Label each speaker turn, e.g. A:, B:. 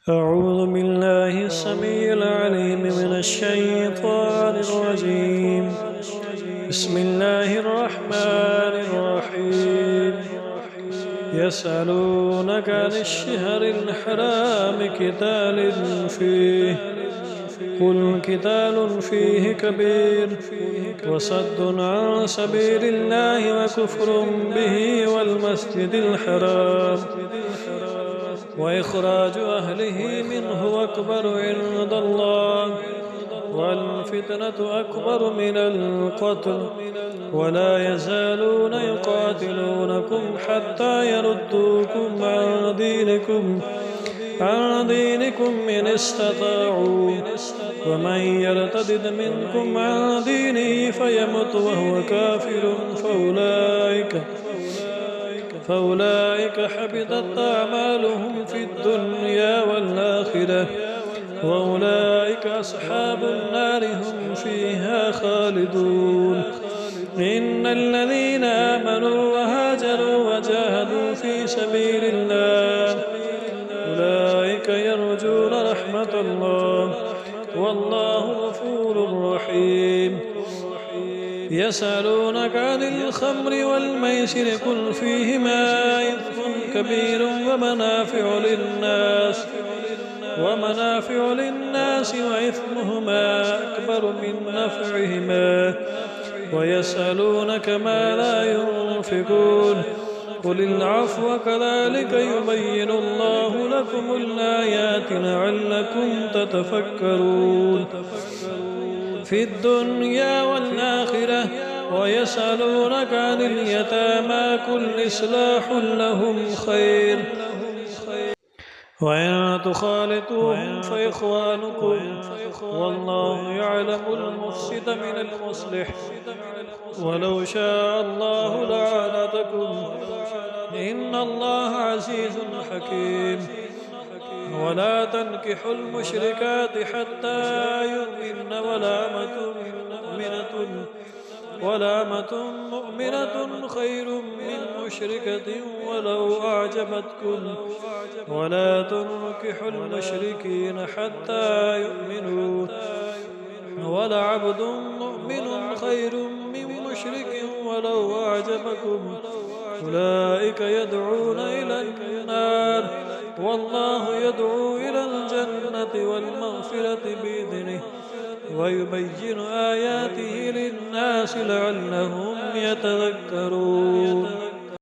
A: أعوذ بالله السميع العليم من الشيطان الرجيم. بسم الله الرحمن الرحيم. يسألونك عن الشهر الحرام قتال فيه، قل قتال فيه كبير وصد عن سبيل الله وكفر به والمسجد الحرام وإخراج أهله منه أكبر عند الله والفتنة أكبر من القتل ولا يزالون يقاتلونكم حتى يردوكم عن دينكم إن استطاعوا، ومن يرتد منكم عن دينه فيمت وهو كافر فأولئك حبطت أعمالهم في الدنيا والآخرة وأولئك أصحاب النار هم فيها خالدون. إن الذين آمنوا وهاجروا وجاهدوا في سبيل الله أولئك يرجون رحمة الله والله غفور رحيم. يسألونك عن الخمر والميسر قل فيهما إثم كبير ومنافع للناس وإثمهما أكبر من نفعهما ويسألونك ما لا ينفقون قل العفو كذلك يبين الله لكم الآيات لعلكم تتفكرون في الدنيا والآخرة. ويسألونك عن اليتامى قل إصلاح لهم خير وإن تخالطوهم فإخوانكم والله يعلم المفسد من المصلح ولو شاء الله لعنتكم إن الله عزيز حكيم. ولا تنكحوا المشركات حتى يؤمن ولا أمة مؤمنة خير من مشركة ولو أعجبتكم ولا تنكحوا المشركين حتى يؤمنوا ولعبد مؤمن خير من مشرك ولو أعجبكم أولئك يدعون إلى النار والله يدعو إلى الجنة والمغفرة بإذنه ويبين آياته للناس لعلهم يتذكرون.